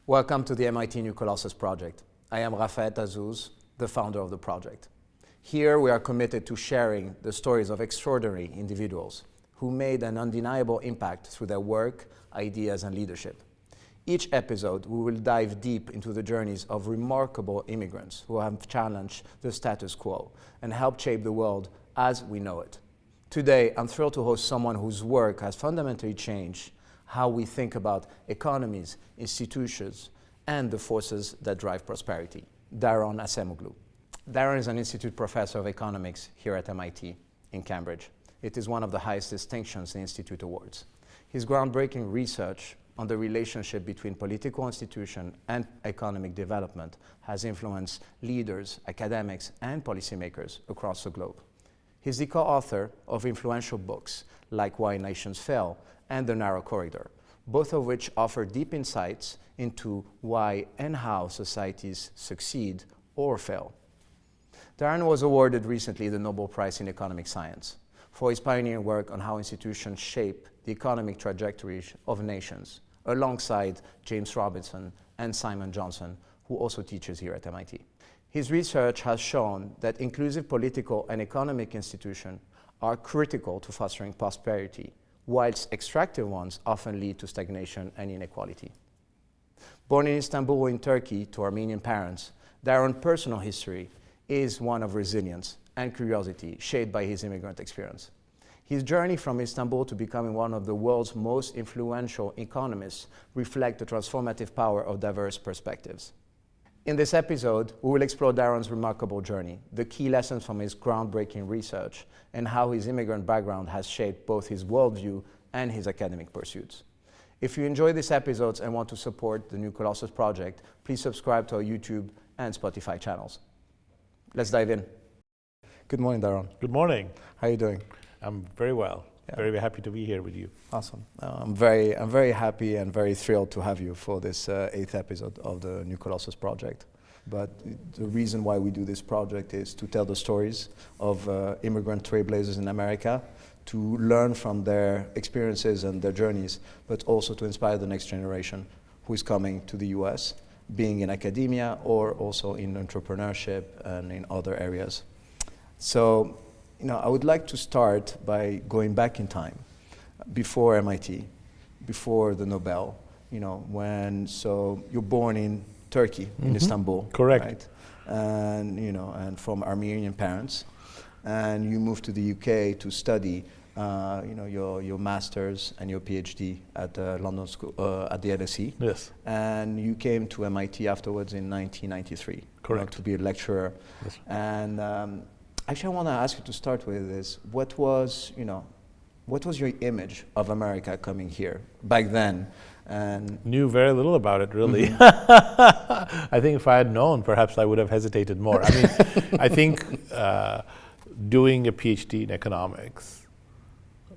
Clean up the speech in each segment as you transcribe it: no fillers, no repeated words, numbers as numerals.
Welcome to the MIT New Colossus Project. I am Raafet Azzouz, the founder of the project. Here we are committed to sharing the stories of extraordinary individuals who made an undeniable impact through their work, ideas, and leadership. Each episode, we will dive deep into the journeys of remarkable immigrants who have challenged the status quo and helped shape the world as we know it. Today, I'm thrilled to host someone whose work has fundamentally changed how we think about economies, institutions, and the forces that drive prosperity. Daron Acemoglu. Daron is an institute professor of economics here at MIT in Cambridge. It is one of the highest distinctions the Institute awards. His groundbreaking research on the relationship between political institution and economic development has influenced leaders, academics, and policymakers across the globe. He's the co-author of influential books like Why Nations Fail and The Narrow Corridor, both of which offer deep insights into why and how societies succeed or fail. Daron was awarded recently the Nobel Prize in Economic Science for his pioneering work on how institutions shape the economic trajectories of nations, alongside James Robinson and Simon Johnson, who also teaches here at MIT. His research has shown that inclusive political and economic institutions are critical to fostering prosperity, whilst extractive ones often lead to stagnation and inequality. Born in Istanbul in Turkey to Armenian parents, Daron's personal history is one of resilience and curiosity shaped by his immigrant experience. His journey from Istanbul to becoming one of the world's most influential economists reflects the transformative power of diverse perspectives. In this episode, we will explore Daron's remarkable journey, the key lessons from his groundbreaking research, and how his immigrant background has shaped both his worldview and his academic pursuits. If you enjoy these episodes and want to support the New Colossus Project, please subscribe to our YouTube and Spotify channels. Let's dive in. Good morning, Daron. Good morning. How are you doing? I'm very well. Yeah. Very happy to be here with you. Awesome. I'm very happy and very thrilled to have you for this 8th episode of the New Colossus Project. But the reason why we do this project is to tell the stories of immigrant trailblazers in America, to learn from their experiences and their journeys, but also to inspire the next generation who is coming to the US, being in academia or also in entrepreneurship and in other areas. So, I would like to start by going back in time, before MIT, before the Nobel, so you're born in Turkey, in Istanbul. Correct. Right? And from Armenian parents, and you moved to the UK to study, your master's and your PhD at London School, at the LSE. Yes. And you came to MIT afterwards in 1993. Correct. To be a lecturer. Yes. And actually, I want to ask you to start with is what was your image of America coming here back then? And knew very little about it, really. I think if I had known, perhaps I would have hesitated more. I mean, I think doing a PhD in economics,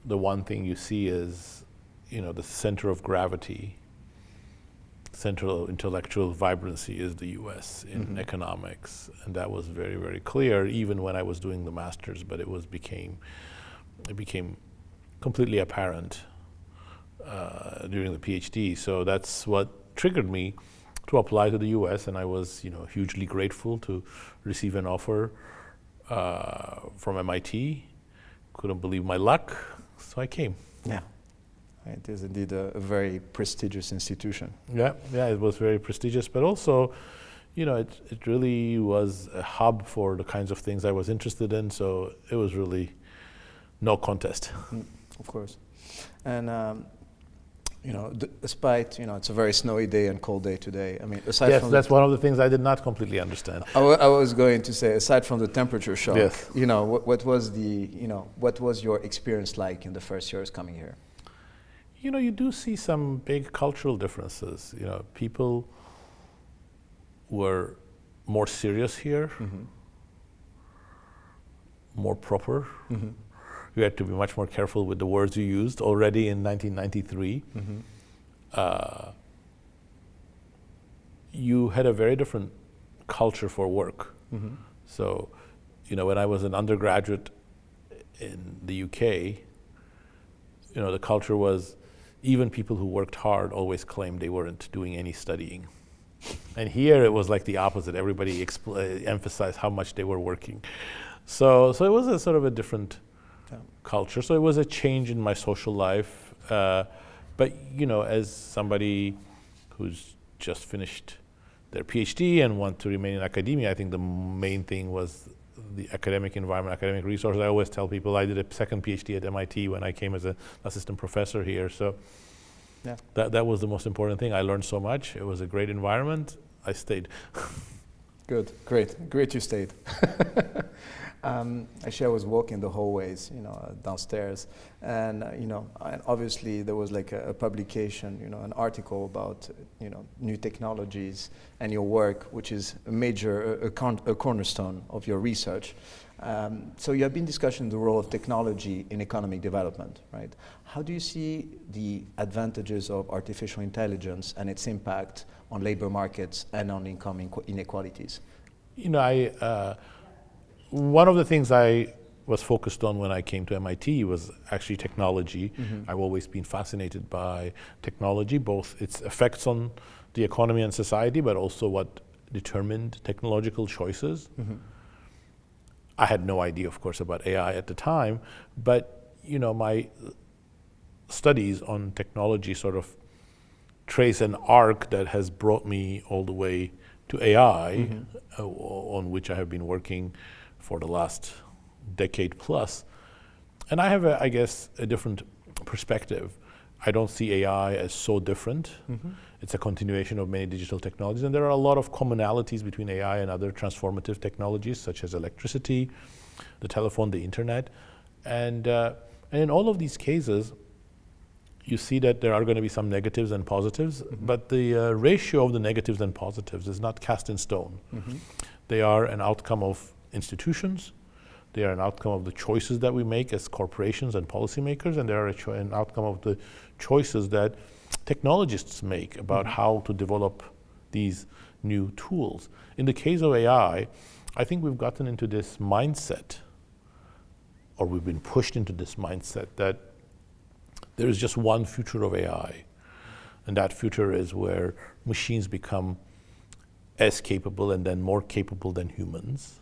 the one thing you see is, the center of gravity, central intellectual vibrancy is the US in economics. And that was very, very clear, even when I was doing the master's, but it became completely apparent during the PhD. So that's what triggered me to apply to the US, and I was, hugely grateful to receive an offer from MIT. Couldn't believe my luck, so I came. Yeah. It is indeed a very prestigious institution. Yeah, it was very prestigious, but also, it really was a hub for the kinds of things I was interested in, so it was really no contest. Of course. And, despite, it's a very snowy day and cold day today. I mean, aside from that's one of the things I did not completely understand. I was going to say, aside from the temperature shock, yes. What was your experience like in the first years coming here? You do see some big cultural differences. People were more serious here, more proper. You had to be much more careful with the words you used already in 1993. You had a very different culture for work. So, when I was an undergraduate in the UK, the culture was, even people who worked hard always claimed they weren't doing any studying. And here it was like the opposite. Everybody emphasized how much they were working. So it was a sort of a different culture. So it was a change in my social life. But as somebody who's just finished their PhD and want to remain in academia, I think the main thing was the academic environment, academic resources. I always tell people I did a second PhD at MIT when I came as an assistant professor here. So that was the most important thing. I learned so much. It was a great environment. I stayed. Good, great you stayed. Actually, I was walking the hallways, downstairs, and and obviously there was like a publication, an article about, new technologies and your work, which is a major, a cornerstone of your research. So you have been discussing the role of technology in economic development, right? How do you see the advantages of artificial intelligence and its impact on labor markets and on income inequalities? One of the things I was focused on when I came to MIT was actually technology. I've always been fascinated by technology, both its effects on the economy and society, but also what determined technological choices. I had no idea, of course, about AI at the time, but my studies on technology sort of trace an arc that has brought me all the way to AI, on which I have been working for the last decade plus. And I have, I guess, a different perspective. I don't see AI as so different. It's a continuation of many digital technologies, and there are a lot of commonalities between AI and other transformative technologies, such as electricity, the telephone, the internet. And in all of these cases, you see that there are going to be some negatives and positives, but the ratio of the negatives and positives is not cast in stone. They are an outcome of institutions, they are an outcome of the choices that we make as corporations and policymakers, and they are an outcome of the choices that technologists make about how to develop these new tools. In the case of AI, I think we've gotten into this mindset, or we've been pushed into this mindset that there is just one future of AI, and that future is where machines become as capable and then more capable than humans,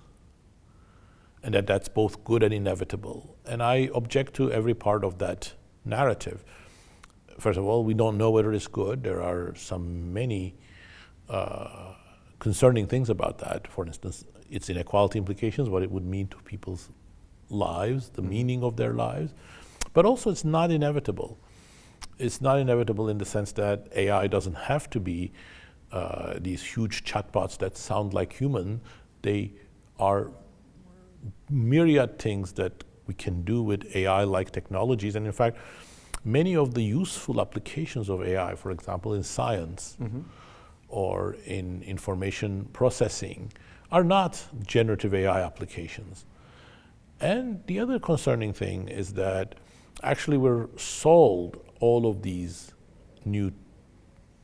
and that's both good and inevitable. And I object to every part of that narrative. First of all, we don't know whether it's good. There are many concerning things about that. For instance, its inequality implications, what it would mean to people's lives, the meaning of their lives. But also it's not inevitable. It's not inevitable in the sense that AI doesn't have to be these huge chatbots that sound like human. They are myriad things that we can do with AI-like technologies. And in fact, many of the useful applications of AI, for example, in science or in information processing, are not generative AI applications. And the other concerning thing is that actually we're sold all of these new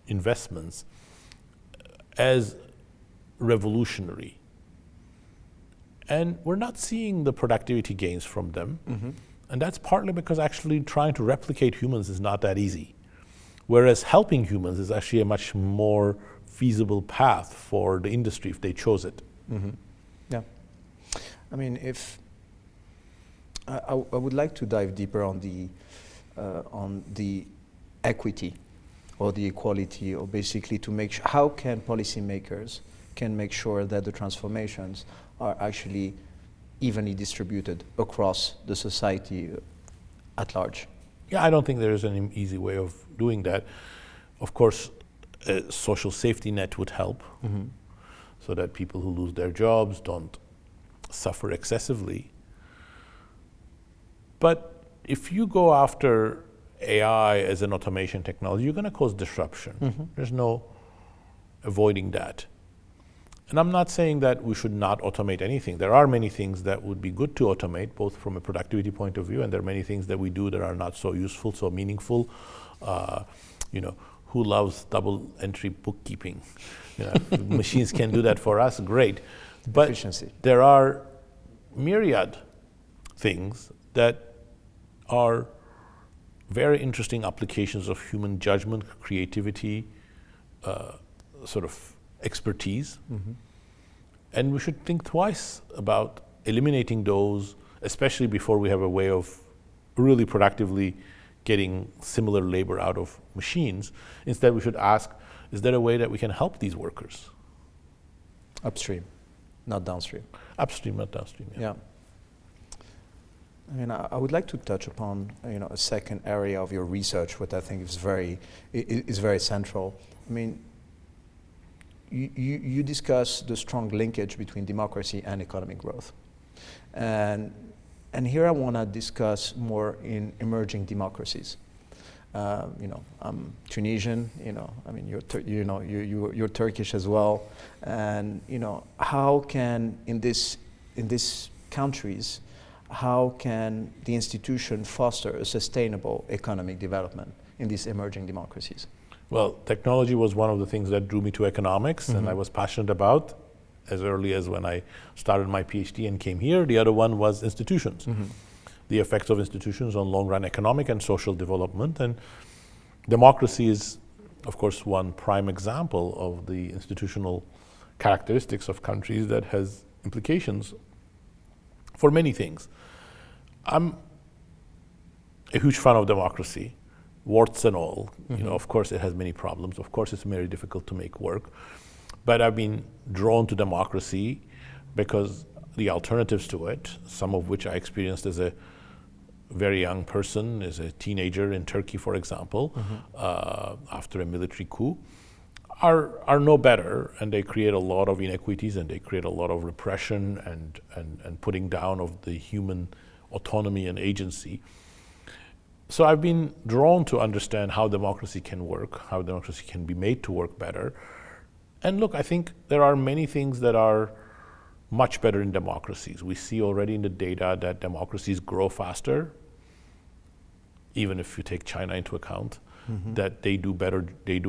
investments as revolutionary. And we're not seeing the productivity gains from them. And that's partly because actually trying to replicate humans is not that easy. Whereas helping humans is actually a much more feasible path for the industry if they chose it. Yeah. I mean, I would like to dive deeper on the equity or the equality, or basically to make sure, how can policymakers can make sure that the transformations are actually evenly distributed across the society at large? Yeah, I don't think there is an easy way of doing that. Of course, a social safety net would help, so that people who lose their jobs don't suffer excessively. But if you go after AI as an automation technology, you're going to cause disruption. There's no avoiding that. And I'm not saying that we should not automate anything. There are many things that would be good to automate, both from a productivity point of view, and there are many things that we do that are not so useful, so meaningful. Who loves double entry bookkeeping? Machines can do that for us, great. But efficiency. There are myriad things that are very interesting applications of human judgment, creativity, sort of expertise. And we should think twice about eliminating those, especially before we have a way of really productively getting similar labor out of machines. Instead, we should ask, is there a way that we can help these workers? Upstream, not downstream. Upstream, not downstream. Yeah. I mean, I would like to touch upon, a second area of your research, what I think is very central. I mean, you discuss the strong linkage between democracy and economic growth, and here I want to discuss more in emerging democracies. I'm Tunisian. I mean, you're Turkish as well, and how can in these countries, how can the institution foster a sustainable economic development in these emerging democracies? Well, technology was one of the things that drew me to economics, and I was passionate about as early as when I started my PhD and came here. The other one was institutions, the effects of institutions on long-run economic and social development. And democracy is, of course, one prime example of the institutional characteristics of countries that has implications for many things. I'm a huge fan of democracy, warts and all. Of course it has many problems. Of course it's very difficult to make work. But I've been drawn to democracy because the alternatives to it, some of which I experienced as a very young person, as a teenager in Turkey, for example, after a military coup, are no better, and they create a lot of inequities, and they create a lot of repression and putting down of the human autonomy and agency. So I've been drawn to understand how democracy can work, how democracy can be made to work better. And look, I think there are many things that are much better in democracies. We see already in the data that democracies grow faster, even if you take China into account, that they do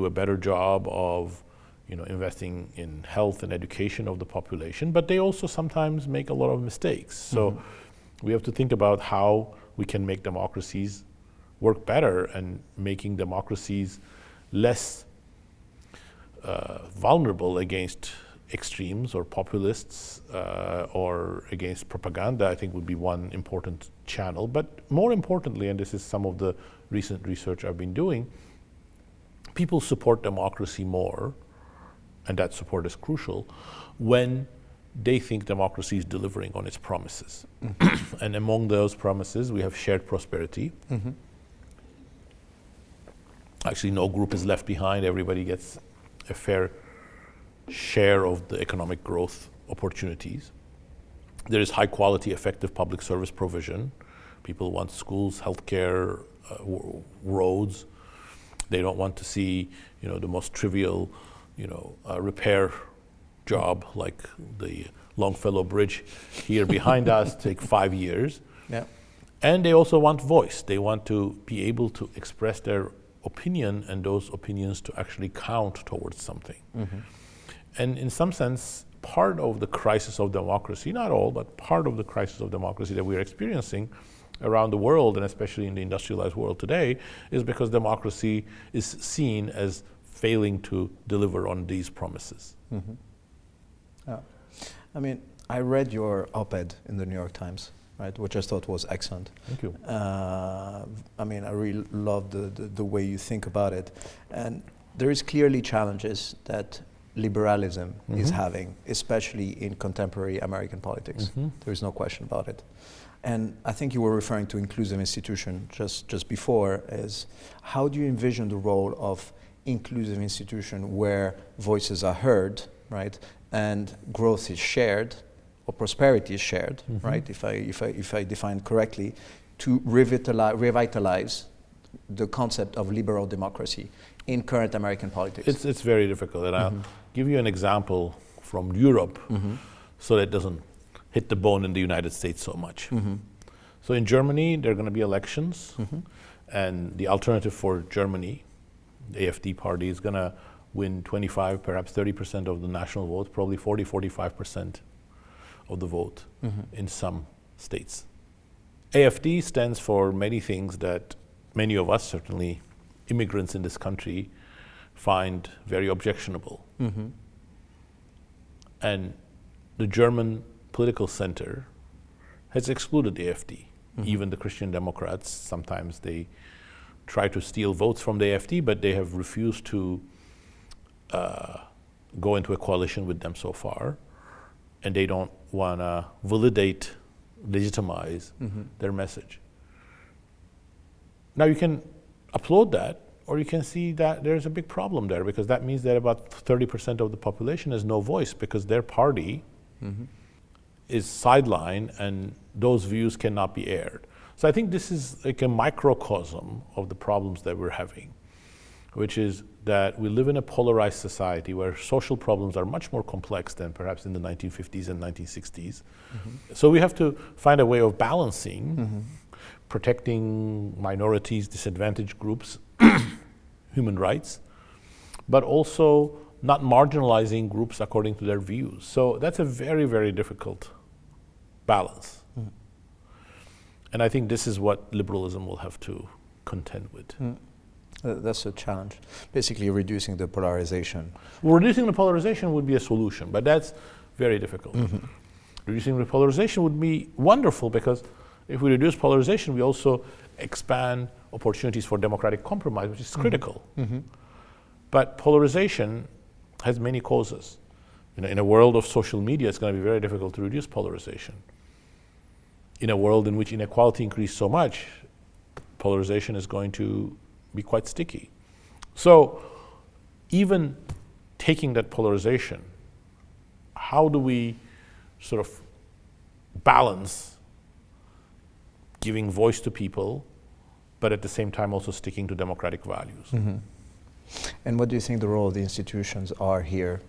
a better job of investing in health and education of the population, but they also sometimes make a lot of mistakes. So we have to think about how we can make democracies work better, and making democracies less vulnerable against extremes or populists or against propaganda, I think would be one important channel. But more importantly, and this is some of the recent research I've been doing, people support democracy more, and that support is crucial, when they think democracy is delivering on its promises. And among those promises, we have shared prosperity. Actually, no group is left behind. Everybody gets a fair share of the economic growth opportunities. There is high quality, effective public service provision. People want schools, healthcare, roads. They don't want to see, the most trivial, repair job like the Longfellow Bridge here behind us take 5 years. Yeah. And they also want voice. They want to be able to express their opinion, and those opinions to actually count towards something. And in some sense, part of the crisis of democracy, not all, but part of the crisis of democracy that we're experiencing around the world, and especially in the industrialized world today, is because democracy is seen as failing to deliver on these promises. Yeah. I mean, I read your op-ed in the New York Times, right, which I thought was excellent. Thank you. I mean, I really love the way you think about it. And there is clearly challenges that liberalism is having, especially in contemporary American politics. There is no question about it. And I think you were referring to inclusive institution just before. Is how do you envision the role of inclusive institution where voices are heard, right, and growth is shared, or prosperity is shared, right? If I define correctly, to revitalize the concept of liberal democracy in current American politics. It's very difficult, and I'll give you an example from Europe, so that it doesn't hit the bone in the United States so much. So in Germany, there are going to be elections, and the alternative for Germany, the AfD party, is going to win 25, perhaps 30% of the national vote, probably 40, 45% of the vote in some states. AfD stands for many things that many of us, certainly immigrants in this country, find very objectionable. And the German political center has excluded AfD. Even the Christian Democrats, sometimes they try to steal votes from the AfD, but they have refused to go into a coalition with them so far. And they don't want to validate, legitimize their message. Now you can applaud that, or you can see that there's a big problem there, because that means that about 30% of the population has no voice because their party is sidelined and those views cannot be aired. So I think this is like a microcosm of the problems that we're having, which is that we live in a polarized society where social problems are much more complex than perhaps in the 1950s and 1960s. So we have to find a way of balancing protecting minorities, disadvantaged groups, human rights, but also not marginalizing groups according to their views. So that's a very, very difficult balance. And I think this is what liberalism will have to contend with. That's a challenge. Basically reducing the polarization. Well, reducing the polarization would be a solution, but that's very difficult. Reducing the polarization would be wonderful, because if we reduce polarization, we also expand opportunities for democratic compromise, which is critical. But polarization has many causes. In a world of social media, it's going to be very difficult to reduce polarization. In a world in which inequality increased so much, polarization is going to be quite sticky. So even taking that polarization, how do we sort of balance giving voice to people, but at the same time also sticking to democratic values? And what do you think the role of the institutions are here,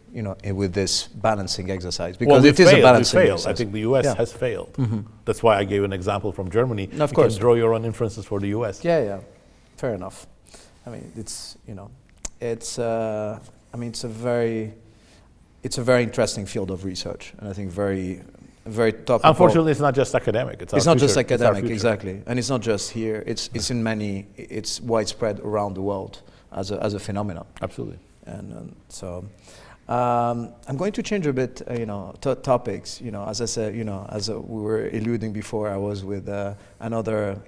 with this balancing exercise? Because it is a balancing exercise. I think the U.S. has failed. That's why I gave an example from Germany. Of course. You can draw your own inferences for the U.S. Yeah, fair enough. I mean, it's a very interesting field of research, and I think very topical. Unfortunately, it's not just academic. It's not just academic, exactly, and it's not just here. It's in many. It's widespread around the world as a phenomenon. Absolutely. And so, I'm going to change a bit, topics. As I said, as we were alluding before, I was with another,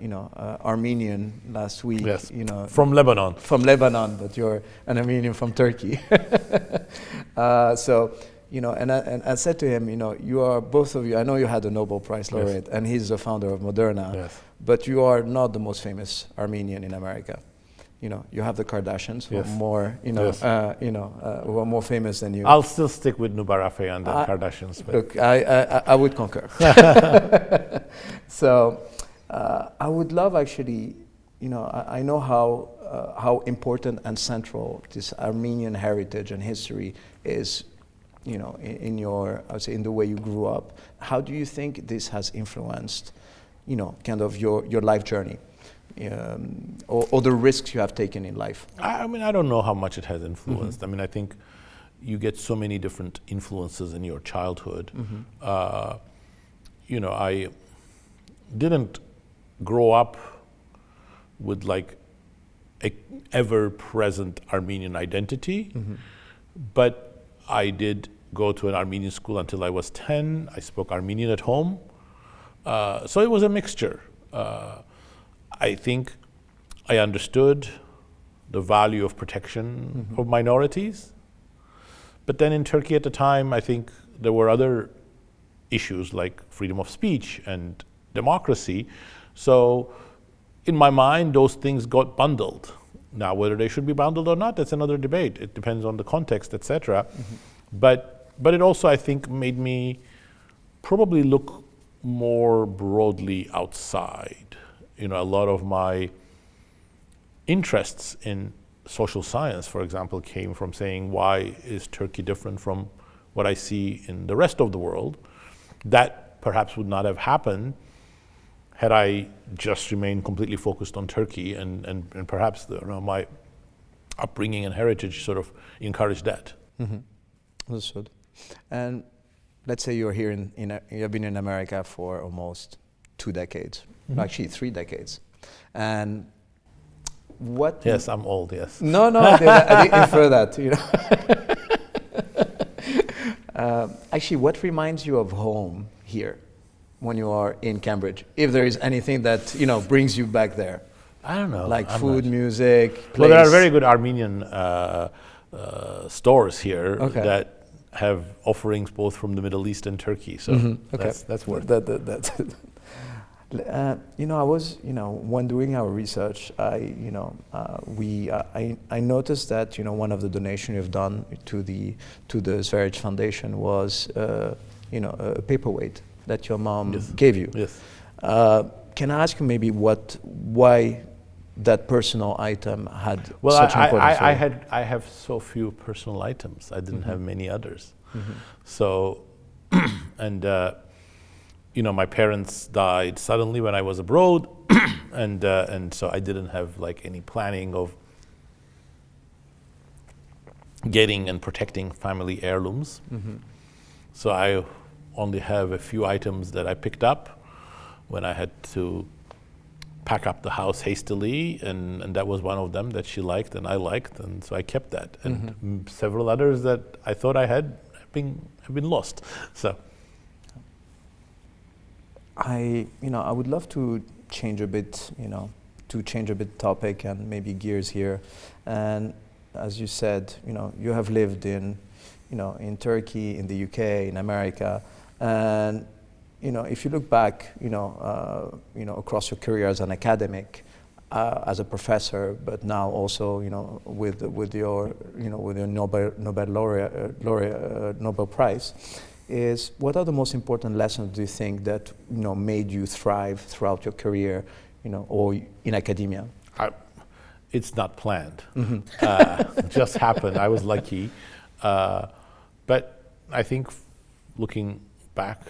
Armenian last week. Yes. From Lebanon. From Lebanon, but you're an Armenian from Turkey. And I said to him, you are both of you. I know you had a Nobel Prize laureate, and he's the founder of Moderna, but you are not the most famous Armenian in America. You have the Kardashians who are more, who are more famous than you. I'll still stick with Raafet and the Kardashians. But look, I would concur. So I would love actually, I know how important and central this Armenian heritage and history is, in your, I would say, in the way you grew up. How do you think this has influenced, kind of your life journey? Or the risks you have taken in life? I mean, I don't know how much it has influenced. I mean, I think you get so many different influences in your childhood. I didn't grow up with like a ever-present Armenian identity, but I did go to an Armenian school until I was 10. I spoke Armenian at home. So it was a mixture. I think I understood the value of protection of minorities. But then in Turkey at the time, I think there were other issues like freedom of speech and democracy. So in my mind, those things got bundled. Now, whether they should be bundled or not, that's another debate. It depends on the context, etc. But it also, I think, made me probably look more broadly outside. A lot of my interests in social science, for example, came from saying, why is Turkey different from what I see in the rest of the world? That perhaps would not have happened had I just remained completely focused on Turkey, and perhaps my upbringing and heritage sort of encouraged that. Understood. And let's say you're here you've been in America for almost 2 decades. Actually 3 decades. And what? Yes, I'm old, yes. No, I didn't infer that, you know. Actually, what reminds you of home here when you are in Cambridge? If there is anything that, you know, brings you back there? I don't know. Like food, music, place? Well, there are very good Armenian stores here that have offerings both from the Middle East and Turkey. So that's worth it. You know, I was, you know, when doing our research, I noticed that, you know, one of the donations you've done to the Zverich Foundation was, you know, a paperweight that your mom gave you. Yes. Can I ask you maybe why that personal item had such an importance? I have so few personal items. I didn't have many others. So, and you know, my parents died suddenly when I was abroad, and so I didn't have like any planning of getting and protecting family heirlooms. So I only have a few items that I picked up when I had to pack up the house hastily, and that was one of them that she liked and I liked, and so I kept that. And several others that I thought I had have been lost. So I would love to change a bit, topic and maybe gears here. And as you said, you know, you have lived in Turkey, in the UK, in America, and you know, if you look back, across your career as an academic, as a professor, but now also, you know, with your Nobel laureate, Nobel Prize, what are the most important lessons do you think that, you know, made you thrive throughout your career, you know, or in academia? It's not planned. It just happened. I was lucky, but I think looking back,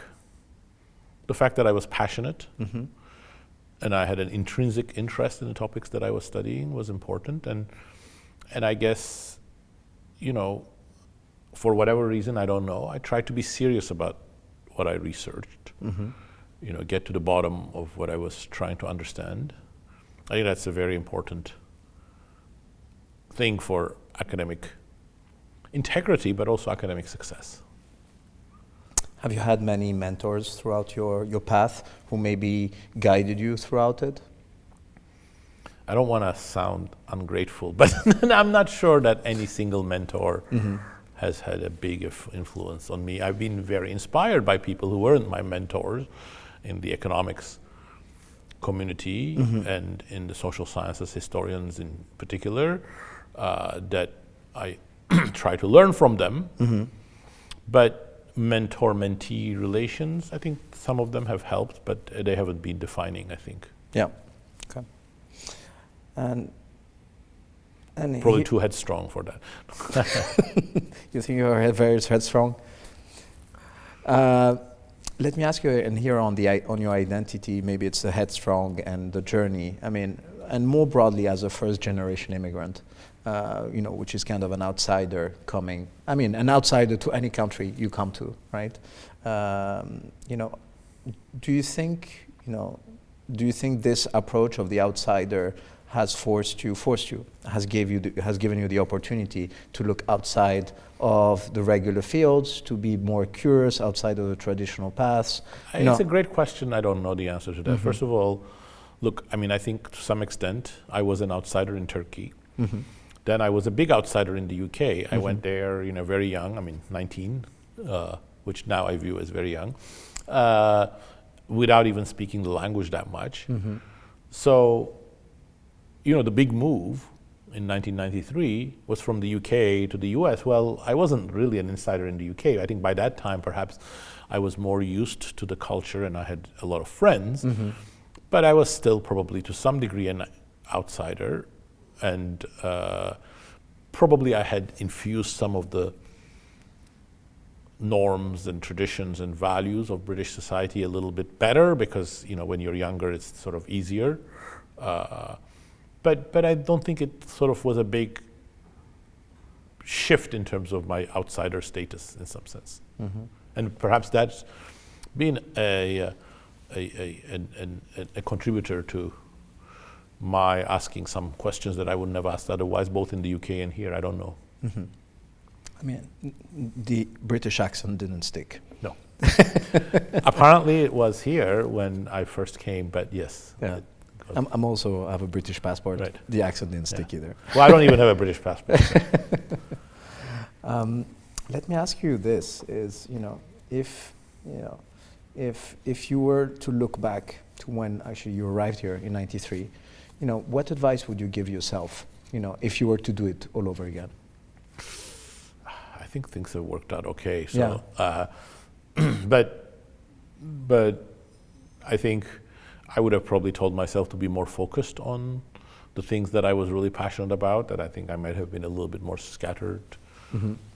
the fact that I was passionate and I had an intrinsic interest in the topics that I was studying was important. And I guess, you know, for whatever reason, I don't know, I tried to be serious about what I researched, you know, get to the bottom of what I was trying to understand. I think that's a very important thing for academic integrity, but also academic success. Have you had many mentors throughout your path who maybe guided you throughout it? I don't want to sound ungrateful, but I'm not sure that any single mentor has had a big influence on me. I've been very inspired by people who weren't my mentors in the economics community and in the social sciences, historians in particular, that I try to learn from them. But mentor-mentee relations, I think some of them have helped, but they haven't been defining, I think. Yeah. Okay. And probably too headstrong for that. You think you are very headstrong? Let me ask you, and here on your identity, maybe it's the headstrong and the journey. I mean, and more broadly as a first-generation immigrant, you know, which is kind of an outsider coming. I mean, an outsider to any country you come to, right? You know, do you think this approach of the outsider has has given you the opportunity to look outside of the regular fields, to be more curious outside of the traditional paths? It's a great question. I don't know the answer to that. First of all, look, I mean, I think to some extent I was an outsider in Turkey. Then I was a big outsider in the UK. I went there, you know, very young. I mean, 19, which now I view as very young, without even speaking the language that much. So, you know, the big move in 1993 was from the UK to the US. Well, I wasn't really an insider in the UK. I think by that time, perhaps I was more used to the culture and I had a lot of friends, but I was still probably to some degree an outsider. And probably I had infused some of the norms and traditions and values of British society a little bit better because, you know, when you're younger, it's sort of easier. But I don't think it sort of was a big shift in terms of my outsider status in some sense. And perhaps that's been a contributor to my asking some questions that I would never asked otherwise, both in the UK and here. I don't know. Mm-hmm. I mean, the British accent didn't stick. No. Apparently it was here when I first came, but yes. Yeah. I'm also have a British passport. Right. The accent didn't stick either. Well, I don't even have a British passport. Let me ask you this: is if you were to look back to when actually you arrived here in '93, what advice would you give yourself? If you were to do it all over again. I think things have worked out okay. So, yeah. but I think I would have probably told myself to be more focused on the things that I was really passionate about. That I think I might have been a little bit more scattered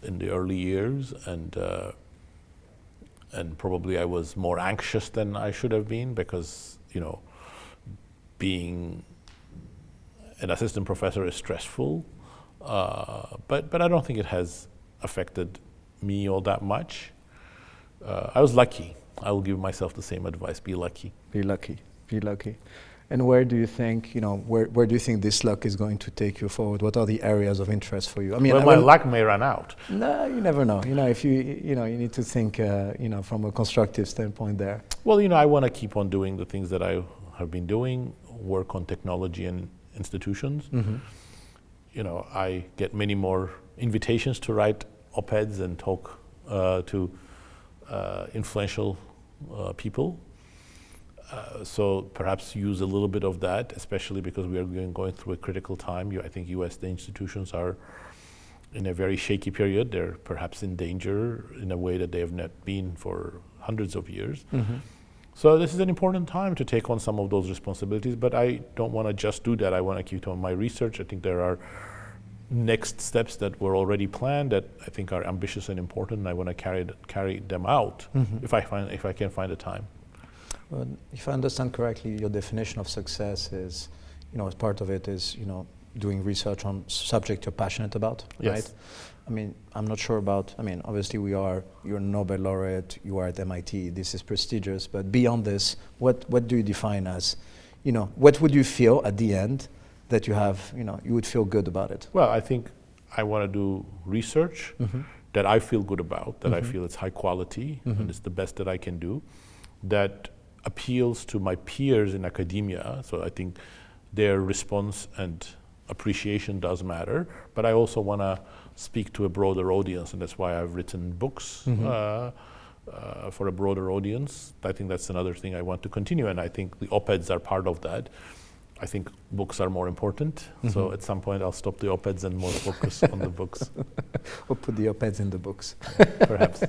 in the early years, and probably I was more anxious than I should have been because being an assistant professor is stressful. But I don't think it has affected me all that much. I was lucky. I will give myself the same advice: be lucky. Be lucky. Be lucky. And where do you think, where do you think this luck is going to take you forward? What are the areas of interest for you? I mean, my luck may run out. No, you never know. If you need to think, from a constructive standpoint there. Well, I want to keep on doing the things that I have been doing, work on technology and institutions. I get many more invitations to write op-eds and talk to influential people. So perhaps use a little bit of that, especially because we are going through a critical time. I think U.S. institutions are in a very shaky period. They're perhaps in danger in a way that they have not been for hundreds of years. So this is an important time to take on some of those responsibilities, but I don't want to just do that. I want to keep on my research. I think there are next steps that were already planned that I think are ambitious and important, and I want to carry them out if I can find the time. Well, if I understand correctly, your definition of success is, as part of it is, doing research on subject you're passionate about, yes. Right? I mean, I'm not sure about, obviously you're a Nobel laureate, you are at MIT, this is prestigious, but beyond this, what do you define as, what would you feel at the end that you have, you would feel good about it? Well, I think I want to do research that I feel good about, that I feel it's high quality, and it's the best that I can do, that appeals to my peers in academia. So I think their response and appreciation does matter, but I also want to speak to a broader audience, and that's why I've written books for a broader audience. I think that's another thing I want to continue, and I think the op-eds are part of that. I think books are more important, so at some point I'll stop the op-eds and more focus on the books. Or put the op-eds in the books. Perhaps.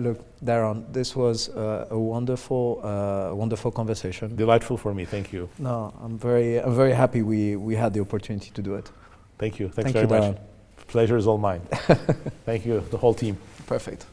Look, Daron, this was a wonderful conversation. Delightful for me, thank you. No, I'm very happy we had the opportunity to do it. Thank you, thanks very much. Daron. Pleasure is all mine. Thank you, the whole team. Perfect.